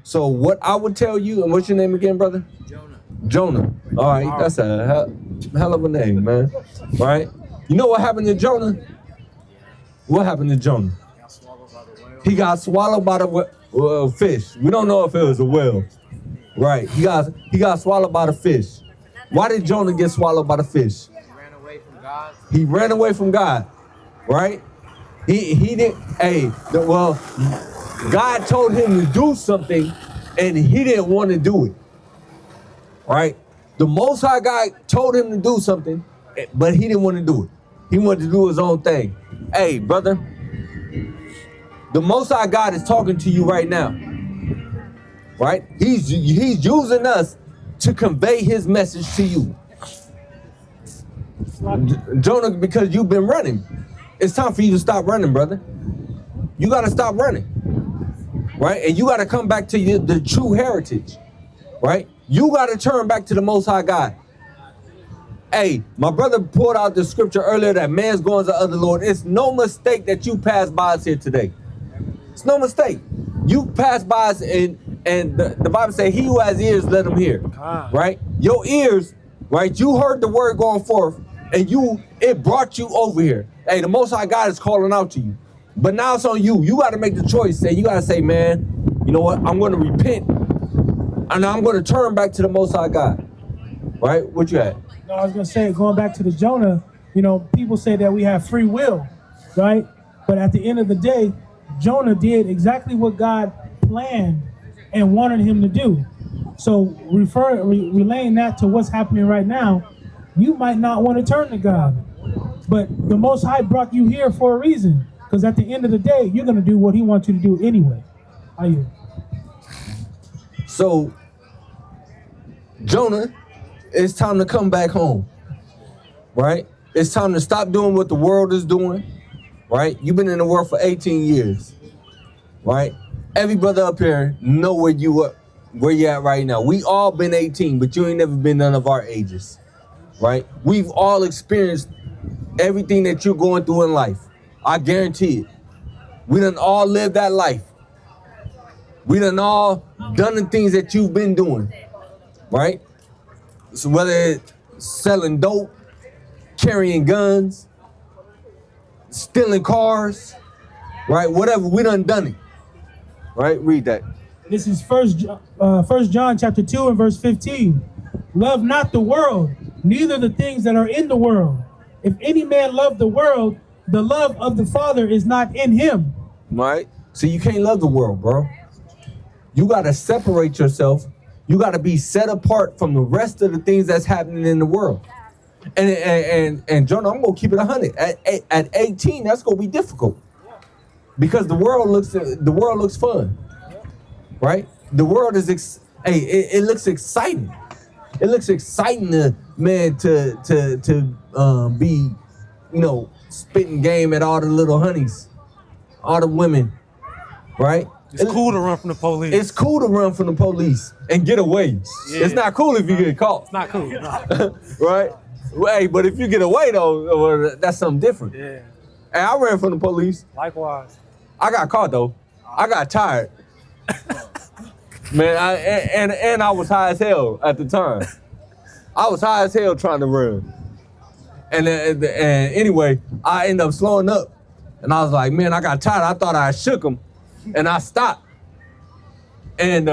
So what I would tell you, and what's your name again, brother? Jonah. All right, that's a hell of a name, man. Right? You know what happened to Jonah? What happened to Jonah? He got swallowed by the fish. We don't know if it was a whale. Right? He got swallowed by the fish. Why did Jonah get swallowed by the fish? He ran away from God. He ran away from God. Right? He didn't. God told him to do something, and he didn't want to do it. Right? The Most High God told him to do something, but he didn't want to do it. He wanted to do his own thing. Hey, brother, the Most High God is talking to you right now. Right? He's using us to convey his message to you. Jonah, because you've been running. It's time for you to stop running, brother. You got to stop running. Right? And you got to come back to the true heritage. Right? You got to turn back to the Most High God. Hey, my brother pulled out the scripture earlier that man's going to other Lord. It's no mistake that you passed by us here today. It's no mistake. You passed by us, and the Bible says, he who has ears, let him hear. Right? Your ears, right? You heard the word going forth, and it brought you over here. Hey, the Most High God is calling out to you. But now it's on you. You got to make the choice. You got to say, man, you know what? I'm going to repent, and I'm going to turn back to the Most High God. Right? What you had? No, I was going to say, going back to the Jonah, people say that we have free will, right? But at the end of the day, Jonah did exactly what God planned and wanted him to do. So relaying that to what's happening right now, you might not want to turn to God. But the Most High brought you here for a reason. Because at the end of the day, you're going to do what he wants you to do anyway. Are you? So, Jonah, it's time to come back home. Right? It's time to stop doing what the world is doing. Right? You've been in the world for 18 years. Right? Every brother up here know where you at right now. We all been 18, but you ain't never been none of our ages. Right? We've all experienced everything that you're going through in life. I guarantee it. We done all lived that life. We done all done the things that you've been doing. Right? So whether it's selling dope, carrying guns, stealing cars, right? Whatever, we done it. Right? Read that. This is First John chapter 2 and verse 15. Love not the world, neither the things that are in the world. If any man love the world, the love of the Father is not in him. Right? So you can't love the world, bro. You got to separate yourself. You got to be set apart from the rest of the things that's happening in the world. And Jonah, I'm going to keep it 100. At 18, that's going to be difficult. Because the world looks fun. Right? The world is it looks exciting. It looks exciting to be, spitting game at all the little honeys, all the women, right? It's cool to run from the police. It's cool to run from the police and get away. Yeah. It's not cool if you get caught. It's not cool. No. Right? Hey, but if you get away though, that's something different. Yeah. Hey, I ran from the police. Likewise. I got caught though. I got tired. Man, I was high as hell at the time. I was high as hell trying to run. And anyway, I ended up slowing up. And I was like, man, I got tired. I thought I shook him. And I stopped. And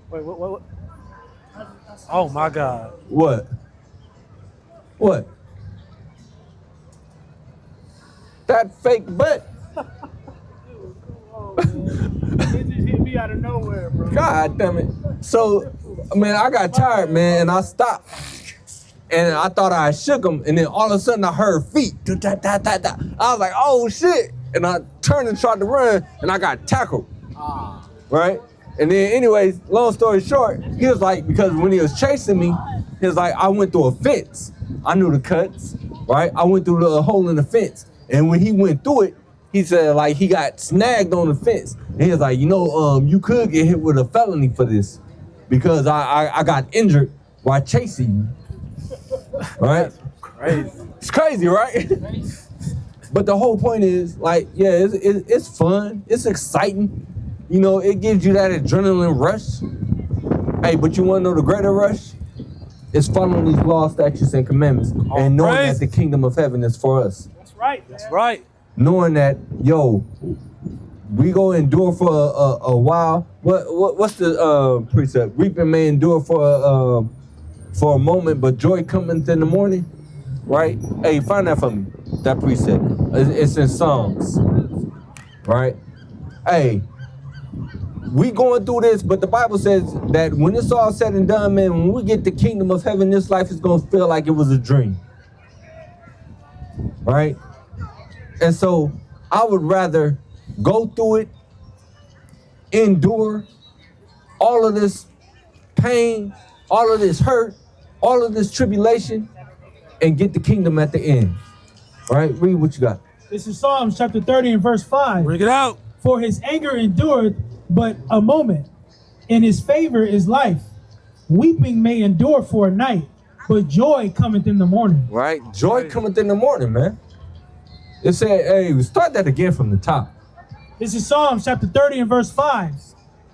wait, what? Oh my God. What? That fake butt. It just hit me out of nowhere, bro. God damn it. So, man, I got tired, man, and I stopped. And I thought I shook him, and then all of a sudden I heard feet. I was like, oh shit. And I turned and tried to run, and I got tackled. Right? And then anyways, long story short, he was like, because when he was chasing me, he was like, I went through a fence. I knew the cuts, right? I went through the hole in the fence. And when he went through it, he said like he got snagged on the fence. And he was like, you could get hit with a felony for this because I got injured while chasing you. Right? Crazy. It's crazy, right? But the whole point is like, yeah, it's fun. It's exciting. You know, it gives you that adrenaline rush. Hey, but you want to know the greater rush? It's following these laws, statutes, and commandments, and knowing that the kingdom of heaven is for us. That's right. That's right. Knowing that, yo, we go endure for a while. What's the precept? Reaping may endure for a moment, but joy cometh in the morning. Right? Hey, find that for me. That precept. It's in Psalms. Right? Hey, we going through this, but the Bible says that when it's all said and done, man, when we get the kingdom of heaven, this life is going to feel like it was a dream. Right? And so I would rather go through it, endure all of this pain, all of this hurt, all of this tribulation, and get the kingdom at the end. Right? Read what you got. This is Psalms chapter 30 and verse 5. Bring it out. For his anger endureth but a moment. In his favor is life. Weeping may endure for a night, but joy cometh in the morning. Right? Joy cometh in the morning, man. It said, hey, start that again from the top. This is Psalms chapter 30 and verse 5.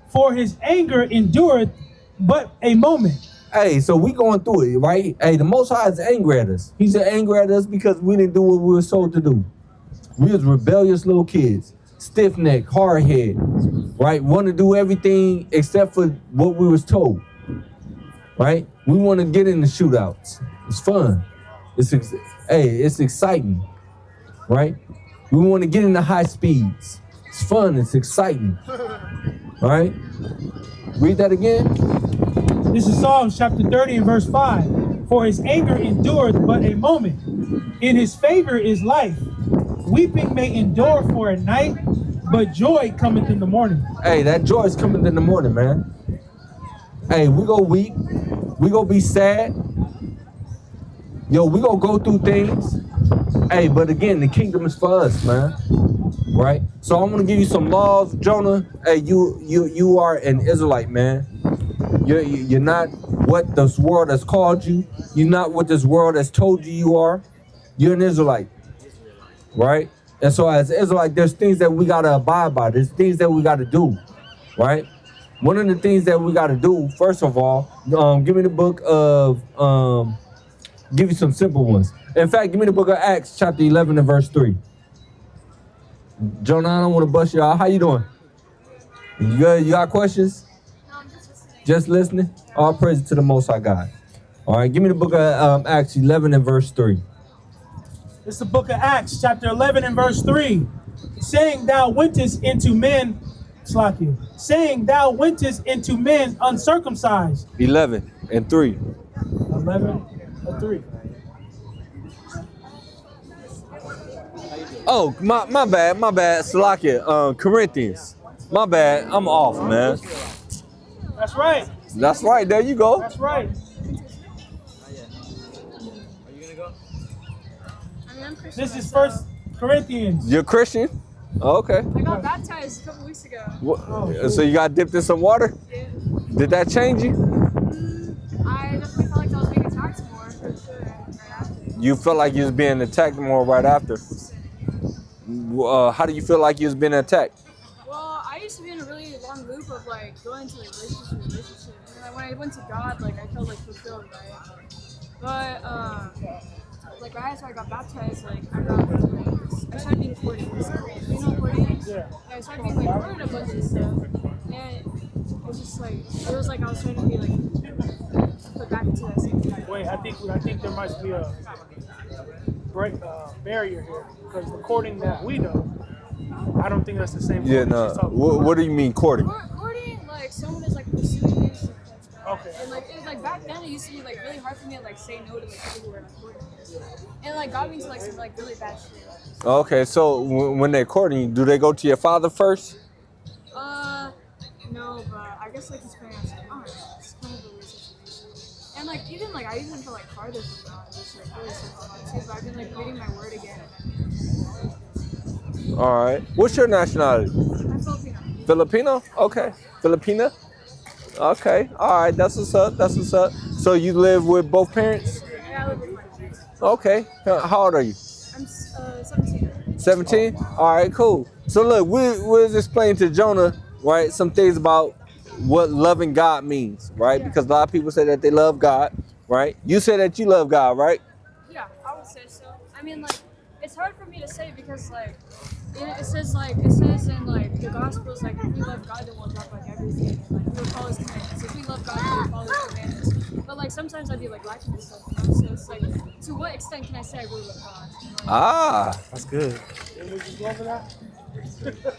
For his anger endureth but a moment. Hey, so we going through it, right? Hey, the Most High is angry at us. He's angry at us because we didn't do what we were told to do. We was rebellious little kids, stiff-necked, hard-head, right? Want to do everything except for what we was told, right? We want to get in the shootouts. It's fun. It's exciting, right? We want to get into high speeds. It's fun. It's exciting, right? Read that again. This is Psalms chapter 30 and verse 5. For his anger endureth but a moment. In his favor is life. Weeping may endure for a night, but joy cometh in the morning. Hey, that joy is coming in the morning, man. Hey, we go weep. We go be sad. Yo, we gonna go through things. Hey, but again, the kingdom is for us, man. Right? So I'm gonna give you some laws, Jonah. Hey, you are an Israelite, man. You're not what this world has called you. You're not what this world has told you you are. You're an Israelite. Right? And so as an Israelite, there's things that we gotta abide by. There's things that we gotta do. Right? One of the things that we gotta do, first of all, give me the book of give you some simple ones. In fact, give me the book of Acts, chapter 11 and verse 3. Jonah, I don't want to bust you out. How you doing? You good? You got questions? No, I'm just listening. Just listening? All praise to the Most High God. All right, give me the book of Acts 11 and verse 3. It's the book of Acts, chapter 11 and verse 3. Saying thou wentest into men, saying thou wentest into men uncircumcised. 11 and 3. 11 and 3. Oh, my bad. Salakia, Corinthians. My bad, I'm off, man. That's right. That's right, there you go. That's right. I'm Christian. This is First Corinthians. You're Christian? Okay. I got baptized a couple weeks ago. So you got dipped in some water? Yeah. Did that change you? I definitely felt like I was being attacked more for sure right after. You felt like you was being attacked more right after. How do you feel like you was being attacked? Well, I used to be in a really long loop of like going to like relationship. And like when I went to God, like I felt like fulfilled, right? But like right after I got baptized, like I started being courted. You know what courting is? Yeah. I started being like courted a bunch of stuff, and it was just like it was like I was trying to be like put back into that same thing. Wait, I think there might be a barrier here because the courting that we know, I don't think that's the same. Yeah, no. What do you mean courting? Courting, like someone is like pursuing you, stuff like that. Okay. And like it was like back then it used to be like really hard for me to like say no to like people who were like courting me. And like got me into like some like really bad shit. Okay, so when they're courting you, do they go to your father first? No, but I guess like his parents like, oh, it's kind of a weird situation. And like even like I even feel like farther from God, which like really sucks too. But I've been like reading my word again. All right. What's your nationality? I'm Filipino. Filipino? Okay. Filipina? Okay. All right. That's what's up. That's what's up. So you live with both parents? Yeah, I live with my parents. Okay. How old are you? I'm 17. 17? All right, cool. So look, we was explaining to Jonah right, some things about what loving God means, right? Because a lot of people say that they love God, right? You say that you love God, right? Yeah, I would say so. I mean, like, it's hard for me to say because, like, it says in like the Gospels, like, if we love God, then we'll drop like everything, and, like, we'll follow His commandments. If we love God, then we'll follow His commandments. But like sometimes I'd be like lacking this stuff, you know? So it's like, to what extent can I say I really love God? You know? Ah, That's good.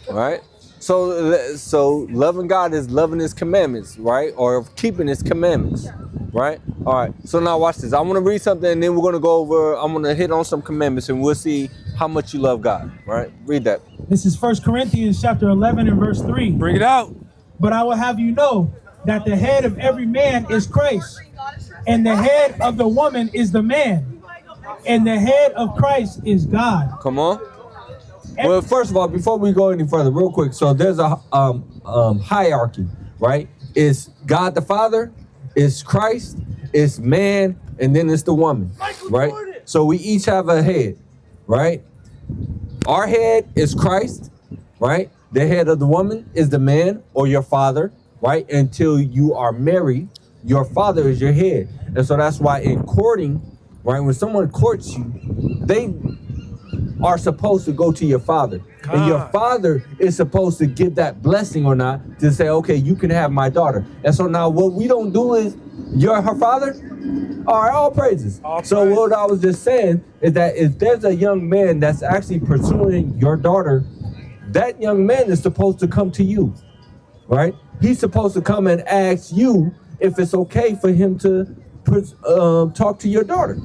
right. So loving God is loving His commandments, right? Or keeping His commandments, right? All right. So now watch this. I want to read something, and then we're gonna go over. I'm gonna hit on some commandments, and we'll see how much you love God. Right? Read that. This is 1 Corinthians chapter 11 and verse 3. Bring it out. But I will have you know that the head of every man is Christ, and the head of the woman is the man, and the head of Christ is God. Come on. Well, first of all, before we go any further, real quick. So there's a hierarchy, right? It's God the Father, it's Christ, it's man, and then it's the woman, right? So we each have a head, right? Our head is Christ, right? The head of the woman is the man or your father, right? Until you are married, your father is your head. And so that's why in courting, right, when someone courts you, they are supposed to go to your father. And your father is supposed to give that blessing or not to say, okay, you can have my daughter. And so now what we don't do is, you're her father? All right, all praises. So what I was just saying is that if there's a young man that's actually pursuing your daughter, that young man is supposed to come to you, right? He's supposed to come and ask you if it's okay for him to talk to your daughter,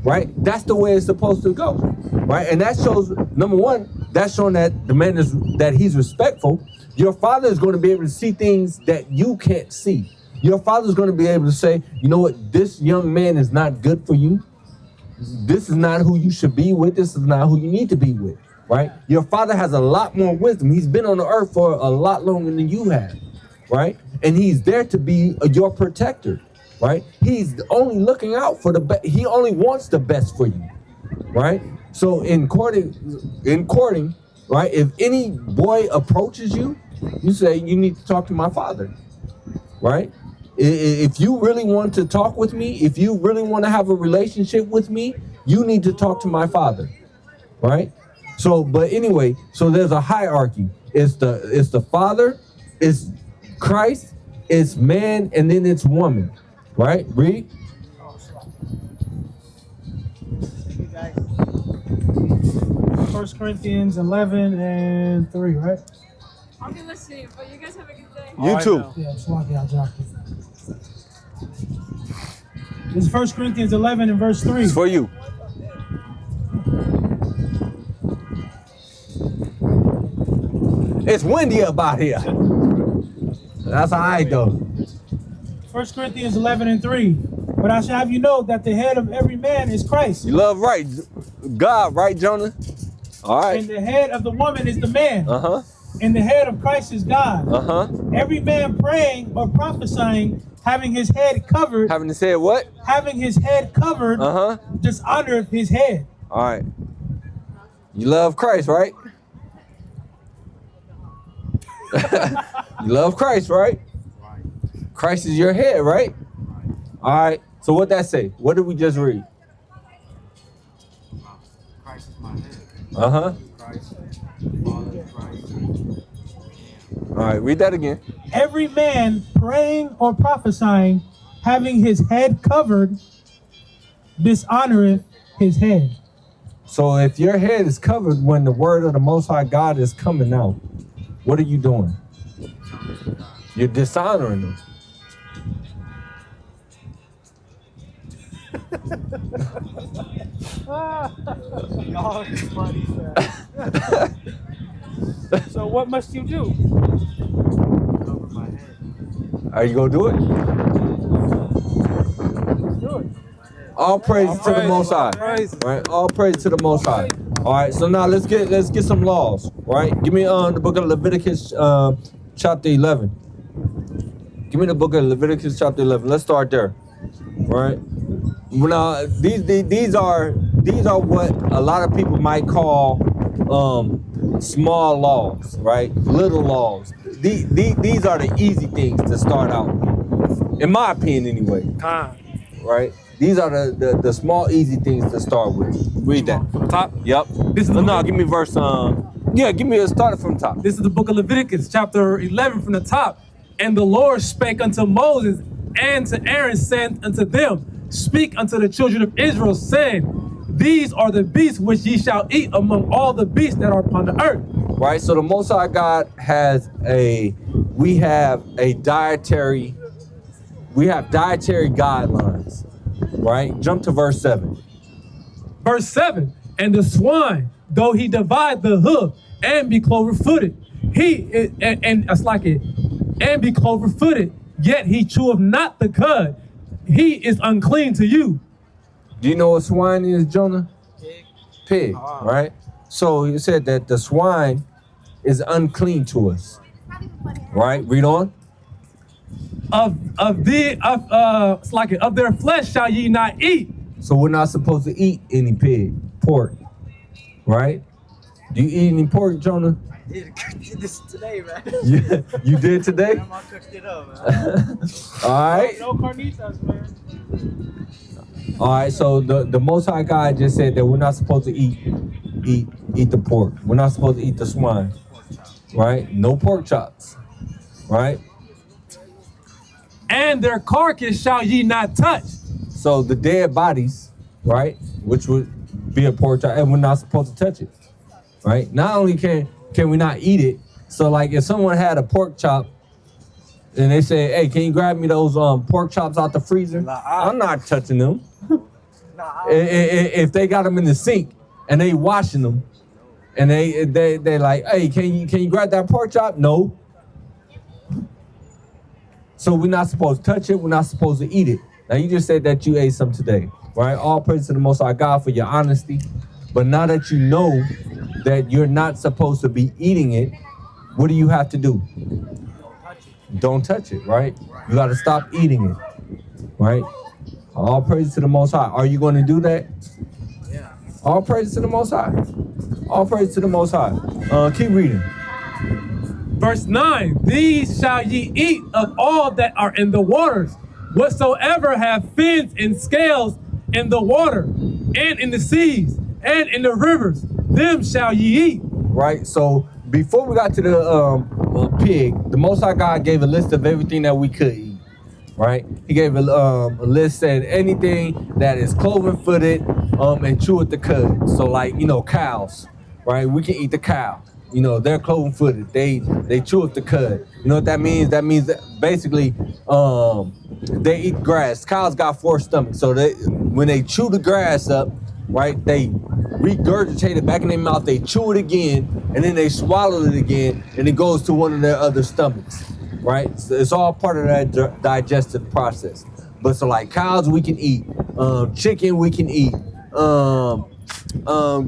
right? That's the way it's supposed to go, right? And that shows, number one, that's showing that the man is, that he's respectful. Your father is going to be able to see things that you can't see. Your father is going to be able to say, you know what, this young man is not good for you. This is not who you should be with. This is not who you need to be with, right? Your father has a lot more wisdom. He's been on the earth for a lot longer than you have, right? And he's there to be your protector, right? He's only looking out for the best. He only wants the best for you, right? So in courting, right, if any boy approaches you, you say, you need to talk to my father, right? If you really want to talk with me, if you really want to have a relationship with me, you need to talk to my father, right? So, but anyway, so there's a hierarchy. It's the father, it's Christ, it's man, and then it's woman, right? Read. 1 Corinthians 11 and 3, right? I'll be listening, but you guys have a good day. You too. Yeah, it's lucky I dropped it. This is 1 Corinthians 11 and verse 3. It's for you. It's windy up out here. That's all right, though. 1 Corinthians 11 and 3. But I shall have you know that the head of every man is Christ. You love right, God, right, Jonah? All right. And the head of the woman is the man. Uh-huh. And the head of Christ is God. Uh-huh. Every man praying or prophesying, having his head covered. Having to say what? Having his head covered, dishonoreth his head. All right. You love Christ, right? You love Christ, right? Christ is your head, right? All right. So what that say? What did we just read? Christ is my head. Uh-huh. Christ, Father, Christ. All right. Read that again. Every man praying or prophesying, having his head covered, dishonoreth his head. So if your head is covered when the word of the Most High God is coming out, what are you doing? You're dishonoring him. Y'all are funny, man. So what must you do? Cover my head. Are you gonna do it? Do it. All praise to the Most High. Right? All praise to the Most High. All right. So now let's get some laws. Right? Give me the book of Leviticus chapter 11. Give me the book of Leviticus chapter 11. Let's start there. Right? Now these are what a lot of people might call small laws, right? Little laws. These are the easy things to start out, in my opinion, anyway. Con. Right? These are the small, easy things to start with. Read that. From the top. Yep. This is No, give me verse. Yeah, give me a start from top. This is the book of Leviticus, chapter 11 from the top. And the Lord spake unto Moses and to Aaron, saying unto them, speak unto the children of Israel, saying, these are the beasts which ye shall eat among all the beasts that are upon the earth. Right? So the Most High God we have dietary guidelines. Right? Jump to verse 7. Verse 7, and the swine, though he divide the hoof and be clover-footed, and be clover-footed, yet he cheweth not the cud. He is unclean to you. Do you know what swine is, Jonah? Pig, right? So he said that the swine is unclean to us. Right? Read on. Of their flesh shall ye not eat. So we're not supposed to eat any pork, right? Do you eat any pork, Jonah? I did this today, man. You did today? Grandma cooked it up, man. All right. No carnitas, man. All right. So the Most High God just said that we're not supposed to eat the pork. We're not supposed to eat the swine, right? No pork chops, right? And their carcass shall ye not touch. So the dead bodies, right, which would be a pork chop, and we're not supposed to touch it, right? Not only can we not eat it, so like if someone had a pork chop and they say, hey, can you grab me those pork chops out the freezer? I'm not touching them. If they got them in the sink and they washing them and they like, hey, can you grab that pork chop? No. So we're not supposed to touch it. We're not supposed to eat it. Now, you just said that you ate some today, right? All praise to the Most High God for your honesty. But now that you know that you're not supposed to be eating it, what do you have to do? Don't touch it, right? You got to stop eating it, right? All praise to the Most High. Are you going to do that? Yeah. All praise to the Most High. All praise to the Most High. Keep reading. Verse 9, these shall ye eat of all that are in the waters, whatsoever have fins and scales in the water, and in the seas, and in the rivers, them shall ye eat. Right? So before we got to the pig, the Most High God gave a list of everything that we could eat. Right? He gave a list saying anything that is cloven-footed and cheweth the cud. So like, cows, right? We can eat the cow. They're cloven-footed. They chew up the cud. You know what that means? That means that basically they eat grass. Cows got 4 stomachs. So when they chew the grass up, right, they regurgitate it back in their mouth. They chew it again, and then they swallow it again, and it goes to one of their other stomachs, right? So it's all part of that digestive process. But so like cows we can eat. Chicken we can eat. Give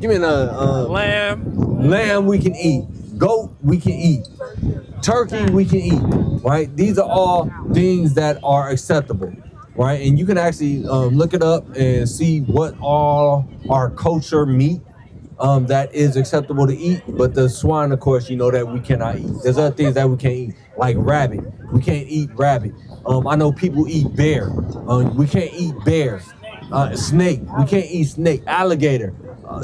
me another. Lamb we can eat. Goat we can eat. Turkey we can eat. Right? These are all things that are acceptable. Right? And you can actually look it up and see what all our kosher meat that is acceptable to eat. But the swine, of course, that we cannot eat. There's other things that we can't eat, like rabbit. We can't eat rabbit. I know people eat bear. We can't eat bear. Snake. We can't eat snake. Alligator.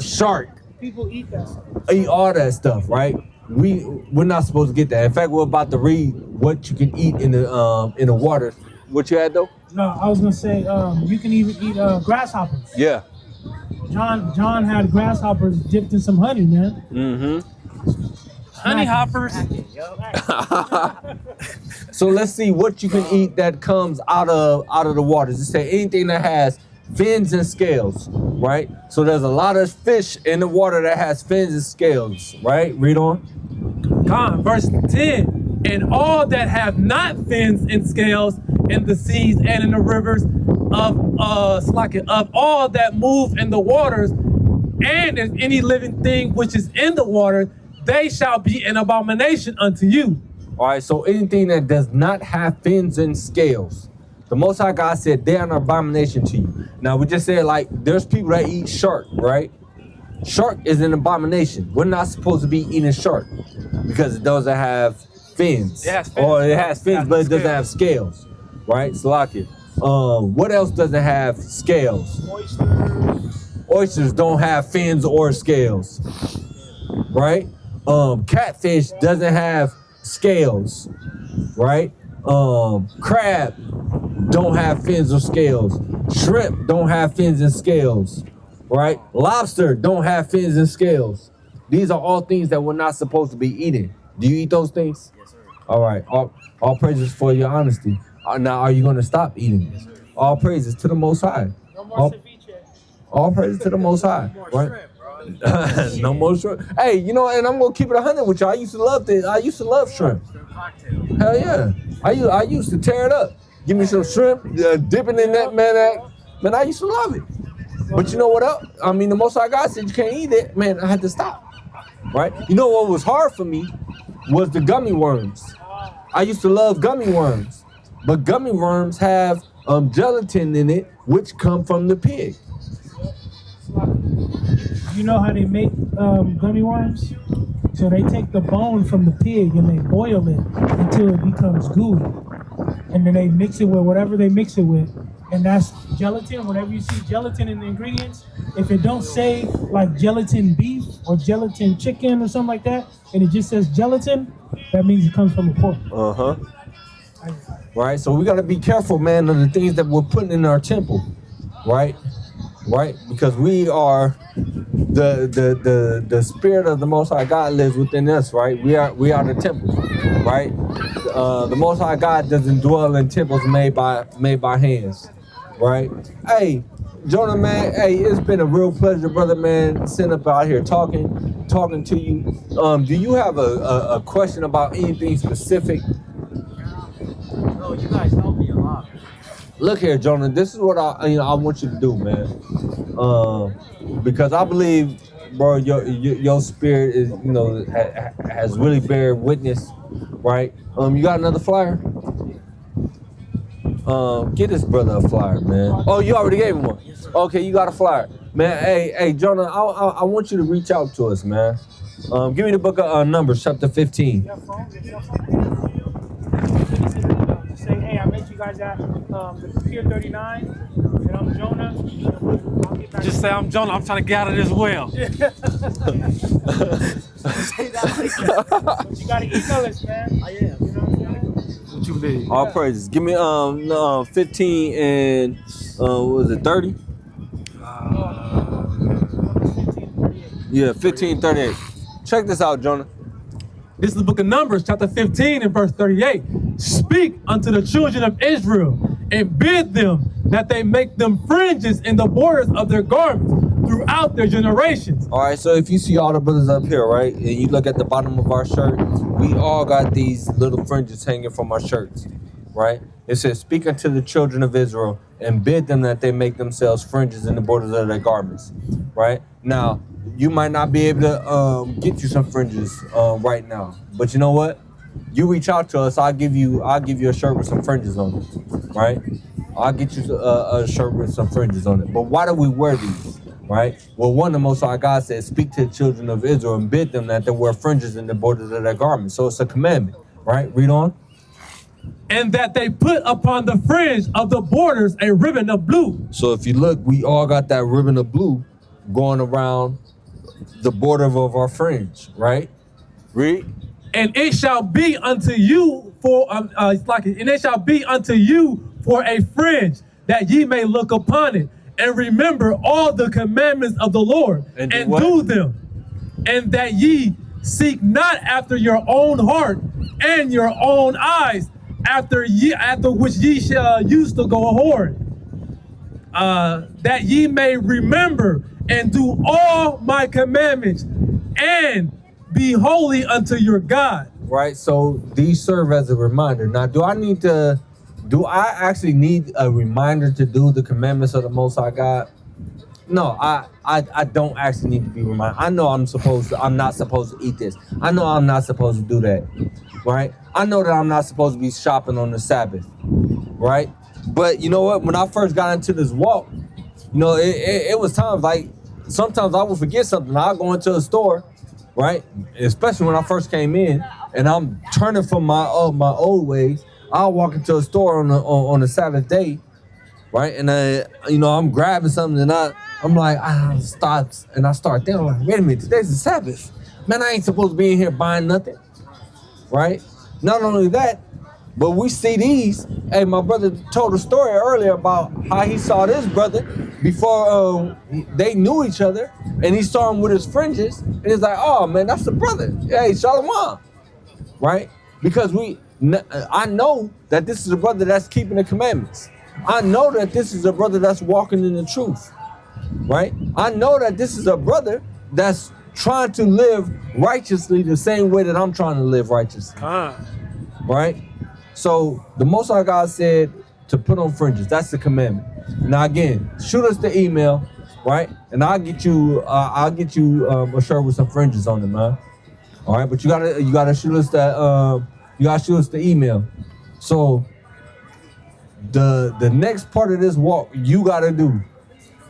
Shark. People eat that stuff. Eat all that stuff, right? We're not supposed to get that. In fact, we're about to read what you can eat in the water. What you had though? No, I was gonna say you can even eat grasshoppers. Yeah. John had grasshoppers dipped in some honey, man. Mm-hmm. Honey hoppers. So let's see what you can eat that comes out of the waters. It say anything that has fins and scales, right? So there's a lot of fish in the water that has fins and scales, right? Read on. Verse 10, and all that have not fins and scales in the seas and in the rivers of all that move in the waters, and if any living thing which is in the water, they shall be an abomination unto you. All right, so anything that does not have fins and scales, the Most High God said they're an abomination to you. Now, we just said, like, there's people that eat shark, right? Shark is an abomination. We're not supposed to be eating shark because it doesn't have fins. It has fins. Or it has fins, but it doesn't scales. have scales. Right? Salakia. What else doesn't have scales? Oysters don't have fins or scales. Right? Catfish doesn't have scales. Right? Crab don't have fins or scales. Shrimp don't have fins and scales. Right? Lobster don't have fins and scales. These are all things that we're not supposed to be eating. Do you eat those things? Yes, sir. All right. All praises for your honesty. Now, are you going to stop eating? Yes, sir. All praises to the Most High. No more ceviche. All praises to the Most High. More Right? shrimp, bro. No more shrimp. Hey, you know, and I'm gonna keep it 100 with you. I used to love shrimp. Shrimp cocktail. Hell yeah. I used to tear it up. Give me some shrimp, dipping in that, man. I used to love it. But you know what else? I mean, the Most High God said you can't eat it. Man, I had to stop. Right? You know what was hard for me was the gummy worms. I used to love gummy worms, but gummy worms have gelatin in it, which come from the pig. You know how they make gummy worms? So they take the bone from the pig and they boil it until it becomes gooey. And then they mix it with whatever they mix it with. And that's gelatin. Whenever you see gelatin in the ingredients, if it don't say like gelatin beef or gelatin chicken or something like that, and it just says gelatin, that means it comes from a pork. Uh-huh. Right? So we got to be careful, man, of the things that we're putting in our temple. Right? Right? Because we are the spirit of the Most High God lives within us, right? We are the temple, right? The Most High God doesn't dwell in temples made by hands, right? Hey, Jonah, man, hey, it's been a real pleasure, brother, man, sitting up out here talking to you. Do you have a question about anything specific? No, you guys help me a lot. Look here, Jonah. This is what I want you to do, man. Because I believe, bro, your spirit is, has really bear witness, right? You got another flyer? Get this brother a flyer, man. Oh, you already gave him one. Okay, you got a flyer, man. Hey, Jonah, I want you to reach out to us, man. Give me the book of Numbers, chapter 15. Say, hey, I met you guys at the Pier 39, and I'm Jonah. I'll get back. Just say I'm Jonah. I'm trying to get out of this well. Say that like that. But you gotta email us, man. I am. You know what I'm saying? What you need? All praises. Give me 15 and what was it, 30? Yeah, 15:38. Check this out, Jonah. This is the book of Numbers, chapter 15 and verse 38. Speak unto the children of Israel and bid them that they make them fringes in the borders of their garments throughout their generations. All right, so if you see all the brothers up here, right, and you look at the bottom of our shirt, we all got these little fringes hanging from our shirts, right? It says, speak unto the children of Israel and bid them that they make themselves fringes in the borders of their garments, right? Now, you might not be able to get you some fringes right now, but you know what? You reach out to us, I'll give you a shirt with some fringes on it, right? I'll get you a shirt with some fringes on it. But why do we wear these, right? Well, one, the Most High God says, speak to the children of Israel and bid them that they wear fringes in the borders of their garments. So it's a commandment, right? Read on. And that they put upon the fringe of the borders a ribbon of blue. So if you look, we all got that ribbon of blue going around the border of our fringe, right? Read. And it shall be unto you for and it shall be unto you for a fringe, that ye may look upon it and remember all the commandments of the Lord And do them, and that ye seek not after your own heart and your own eyes, after which ye shall used to go a whoring, that ye may remember and do all my commandments and be holy unto your God. Right, so these serve as a reminder. Now, do I actually need a reminder to do the commandments of the Most High God? No, I don't actually need to be reminded. I know I'm not supposed to eat this. I know I'm not supposed to do that, right? I know that I'm not supposed to be shopping on the Sabbath, right? But you know what? When I first got into this walk, it was times like sometimes I will forget something. I'll go into a store, right? Especially when I first came in, and I'm turning from my old ways. I'll walk into a store on the Sabbath day, right? And I'm grabbing something, and I'm like, I start thinking, I'm like, wait a minute, today's the Sabbath. Man, I ain't supposed to be in here buying nothing, right? Not only that, but we see these. Hey, my brother told a story earlier about how he saw this brother before they knew each other, and he saw him with his fringes, and he's like, oh man, that's the brother. Hey, Shalom, right? Because I know that this is a brother that's keeping the commandments. I know that this is a brother that's walking in the truth, right? I know that this is a brother that's trying to live righteously the same way that I'm trying to live righteously, right? So the Most High God said to put on fringes. That's the commandment. Now again, shoot us the email, right? And I'll get you a shirt with some fringes on it, man. All right, but you gotta shoot us the email. So the next part of this walk you gotta do,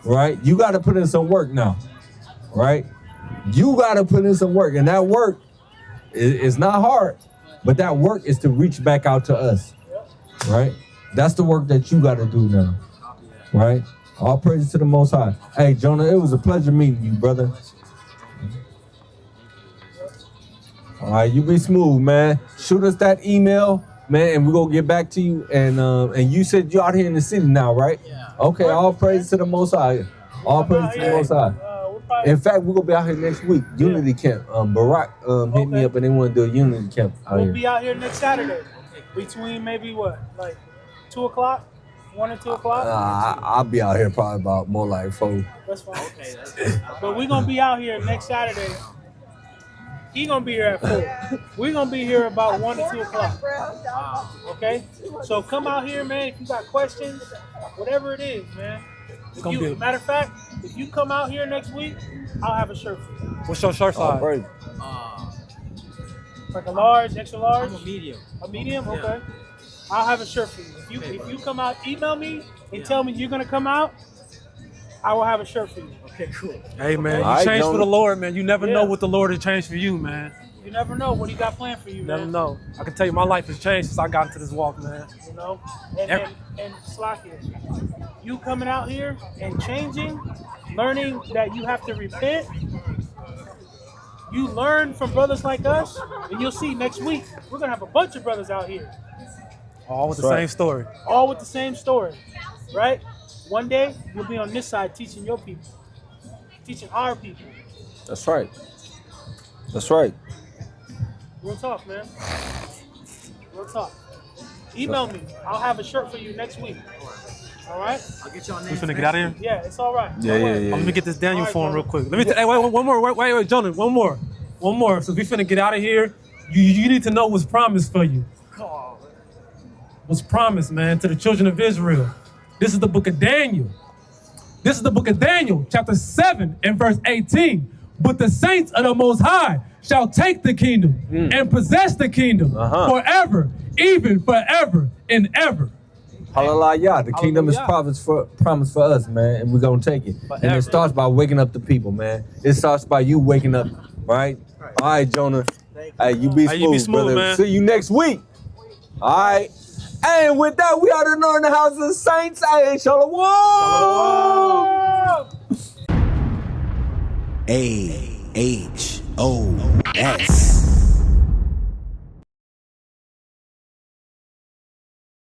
right? You gotta put in some work now, right? You gotta put in some work, and that work is not hard. But that work is to reach back out to us, right? That's the work that you got to do now, right? All praises to the Most High. Hey, Jonah, it was a pleasure meeting you, brother. All right, you be smooth, man. Shoot us that email, man, and we're going to get back to you. And you said you're out here in the city now, right? Yeah. Okay, all praises to the Most High. All praises to the Most High. In fact, we're gonna be out here next week. Unity camp. Barack hit me up and they want to do a unity camp out here. We'll be out here next Saturday. Between maybe like 2 o'clock? 1 or 2 o'clock? I'll be out here probably about more like 4. That's fine. Okay, but we're gonna be out here next Saturday. He gonna be here at 4. We're gonna be here about 1 to 2 o'clock. Okay? So come out here, man. If you got questions, whatever it is, man. Matter of fact, if you come out here next week, I'll have a shirt for you. What's your shirt size? Like a large, extra large? I'm a medium. A medium? Okay. I'll have a shirt for you. If you come out, email me and tell me you're gonna come out, I will have a shirt for you. Okay, cool. Hey man, All right, you change for Jonah. the Lord, man. You never know what the Lord has changed for you, man. You never know what he got planned for you, You man. never know. I can tell you my life has changed since I got into this walk, man. You know? And Slakia, you coming out here and changing, learning that you have to repent. You learn from brothers like us, and you'll see next week, we're gonna have a bunch of brothers out here. All with the same story. All with the same story, right? One day, you'll be on this side teaching your people, teaching our people. That's right. That's right. Real talk, man. Real talk. Email me. I'll have a shirt for you next week. All right? I'll get y'all We names. finna get out of here? Yeah, it's all right. Yeah. Let me get this Daniel All right, form Jonah. real quick. Let me hey, wait, one more. Wait, Jonah, one more. So we finna get out of here. You need to know what's promised for you. What's promised, man, to the children of Israel. This is the book of Daniel. This is the book of Daniel, chapter 7 and verse 18. But the saints of the Most High shall take the kingdom and possess the kingdom forever, even forever and ever. Hallelujah. The kingdom is promised for us, man, and we're going to take it. And it starts by waking up the people, man. It starts by you waking up, right? All right, Jonah. Hey, you be smooth, brother. man. See you next week. All right. And with that, we are the Anointed House of Saints. Hey, Shalom. AHOS.